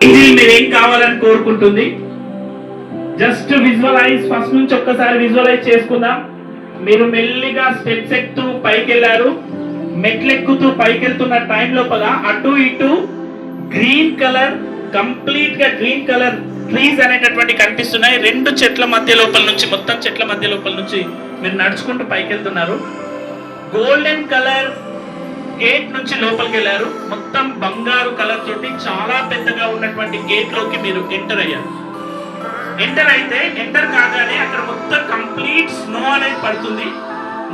Angel మీరేం కావాలని కోరుకుంటుంది? జస్ట్ విజువలైజ్, ఫస్ట్ నుంచి ఒక్కసారి విజువలైజ్ చేసుకుందాం. మీరు మెల్లిగా స్టెప్స్ ఎక్కుతూ పైకి వెళ్ళారు. మెట్లెక్కుతూ పైకి వెళ్తున్న టైం లోపల అటు ఇటు గ్రీన్ కలర్, కంప్లీట్ గా గ్రీన్ కలర్ ట్రీస్ అనేటటువంటి కనిపిస్తున్నాయి. రెండు చెట్ల మధ్య లోపల నుంచి, మొత్తం చెట్ల మధ్య లోపల నుంచి మీరు నడుచుకుంటూ పైకి వెళ్తున్నారు. గోల్డెన్ కలర్ గేట్ నుంచి లోపలికి వెళ్ళారు. మొత్తం బంగారు కలర్ తోటి చాలా పెద్దగా ఉన్నటువంటి గేట్ లోకి మీరు ఎంటర్ అయ్యారు. ఎంటర్ అయితే ఎంటర్ కాగానే అక్కడ మొత్తం కంప్లీట్ స్నో అనేది పడుతుంది,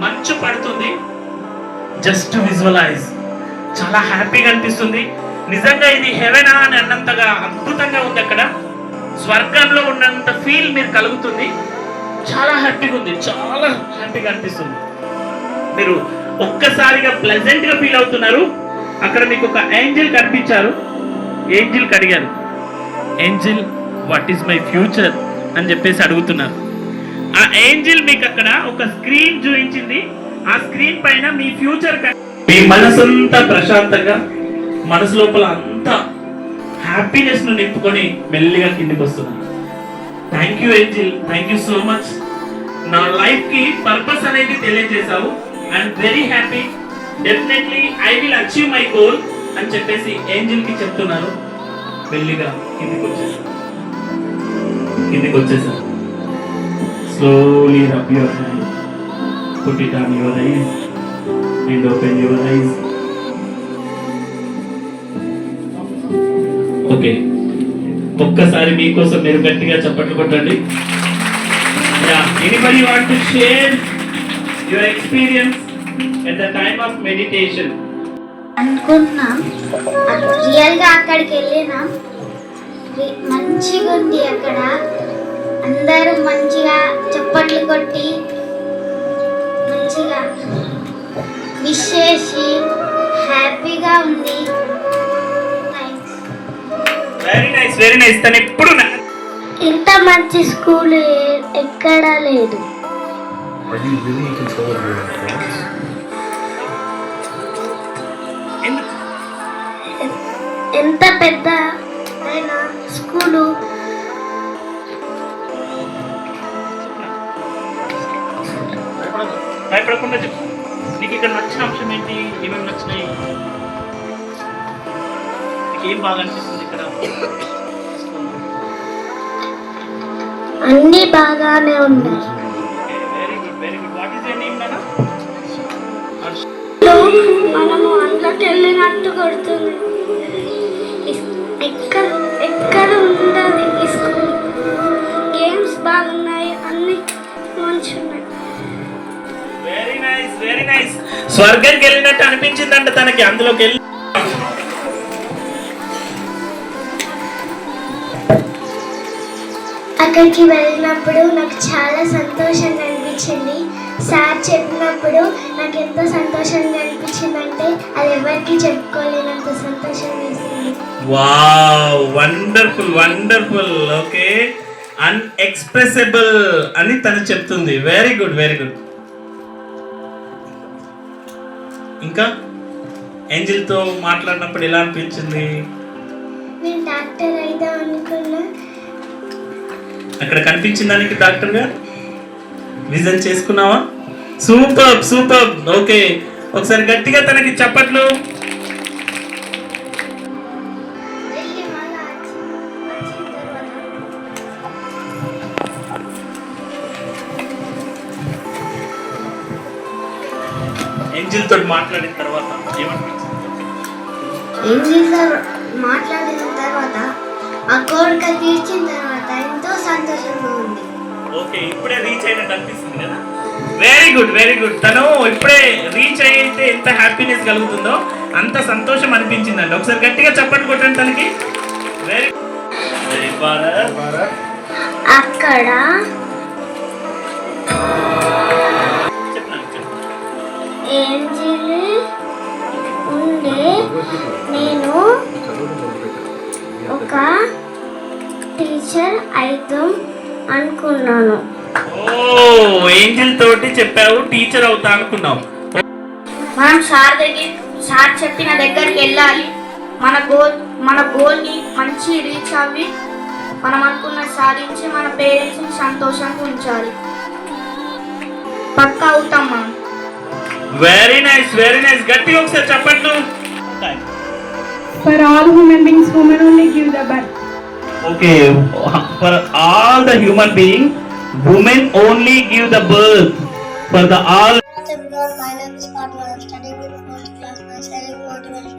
మంచు పడుతుంది. జస్ట్ విజువలైజ్, చాలా హ్యాపీగా అనిపిస్తుంది. నిజంగా ఇది హెవెనా అని అన్నంతగా అద్భుతంగా ఉంది. అక్కడ స్వర్గంలో ఉన్నంత ఫీల్ మీరు కలుగుతుంది. చాలా హ్యాపీగా ఉంది, చాలా హ్యాపీగా అనిపిస్తుంది. మీరు ఒక్కసారిగా ప్లెజెంట్ గా ఫీల్ అవుతున్నారు. అక్కడ మీకు ఒక ఏంజెల్ కనిపించారు. ఏంజెల్ అడిగారు, Angel what is my future అని చెప్పేసి అడుగుతున్నారు. ఆ ఏంజెల్ మీకు అక్కడ ఒక స్క్రీన్ చూపించింది. ఆ స్క్రీన్ పైన మీ ఫ్యూచర్, మీ మనసంతా ప్రశాంతంగా, మనసు లోపల అంతా హ్యాపీనెస్ ను నింపుకొని మెల్లిగా కిందికి వస్తున్నారు. Thank you angel, thank you so much. నా లైఫ్ కి పర్పస్ అనేది తెలియజేశావు. I'm very happy, definitely I will achieve my goal అని చెప్పేసి ఏంజెల్ కి చెప్తున్నారు. మెల్లిగా కిందికి వచ్చేసారు. Slowly rub your hand, put it on your eyes and open your eyes. Okay, ఒక్కసారి మీకోసం మీరు గట్టిగా చప్పట్లు కొట్టండి. Anybody want to share your experience at the time of meditation? అనుకున్నాం, రియల్ గా అక్కడికి వెళ్ళినాం. మంచిగా ఉంది. అక్కడ అందరూ మంచిగా చప్పట్లు కొట్టి మంచిగా విష్ చేసి హ్యాపీగా ఉంది. Very nice, very nice. తను ఎప్పుడు ఇంత మంచి స్కూల్ ఎక్కడా లేదు. ఎంత పెద్ద స్కూలు. భయపడకుండా చెప్పు, నీకు ఇక్కడ నచ్చిన అంశం ఏంటి? ఏమేమి నచ్చినాయి? నీకు ఏం బాగా అనిపిస్తుంది ఇక్కడ? అన్ని బాగానే ఉన్నాయి. Very good, very good. What is your name నాన్న? మనము అందులోకి వెళ్ళినట్టు కొడుతుంది. ఎక్కడ ఉండదు ఈ స్కూల్. గేమ్స్ బాగున్నాయి, అన్ని మంచిగా ఉన్నాయి. Very nice, very nice. స్వర్గానికి వెళ్ళినట్టు అనిపించిందంట తనకి అందులోకి వెళ్ళి. అక్కడికి వెళ్ళినప్పుడు నాకు చాలా సంతోషంగా అనిపించింది. సార్ చెప్పినప్పుడు నాకు ఎంత సంతోషంగా అనిపించింది అంటే అది ఎవరికి చెప్పుకోలేనంత సంతోషంగా వేసింది. Wow, wonderful, wonderful. ఓకే, అన్ఎక్స్ప్రెసిబుల్ అని తను చెప్తుంది. Very good, very good. ఇంకా ఏంజెల్ తో మాట్లాడినప్పుడు ఎలా అనిపించింది? నేను డాక్టర్ అయిదా అనుకున్నా. అక్కడ కనిపించిన దానికి డాక్టర్ గా విజన్ చేసుకున్నావా? Super, super. ఓకే, ఒకసారి గట్టిగా తనకి చప్పట్లు. ఏంజెల్ తోటి మాట్లాడిన తర్వాత ఏమనిపించింది? ఏంజెల్ సార్ మాట్లాడిన తర్వాత ఆ కోరిక తీర్చిన తర్వాత ఎంతో సంతోషంగా ఉంది. ఓకే, ఇప్పుడే రీచ్ అయినట్టు అనిపిస్తుంది కదా? Very good, very good. తను ఇప్పుడే రీచ్ అయితే ఎంత హ్యాపీనెస్ కలుగుతుందో అంత సంతోషం అనిపించిందండి. ఒకసారి గట్టిగా చప్పట్లు కొట్టండి తనకి. Very very Bharat. అక్కడ ఏంజెల్ ఉండే నేను ఒక టీచర్ అవుతాం అనుకున్నాను. ఓ, ఏంజెల్ తోటి చెప్పావు టీచర్ అవుతా అనుకున్నావు. మనం సార్ చెప్పిన దగ్గరికి వెళ్ళాలి. మన గోల్ని మంచి రీచ్ అవ్వి మనం అనుకున్నది సాధించి మన పేరెంట్స్ని సంతోషంగా ఉంచాలి. పక్కా అవుతాం మనం. Very nice, very nice. గట్టిగా ఒకసారి చెప్పండి. For all human beings, women only give the birth. Okay, for all the human beings, women only give the birth. For the all. My name is Fatma. I am studying in 4th class. My studying motivation.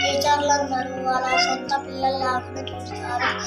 టీచర్లు అందరూ వాళ్ళ సొంత పిల్లల్లాగా చూస్తారు.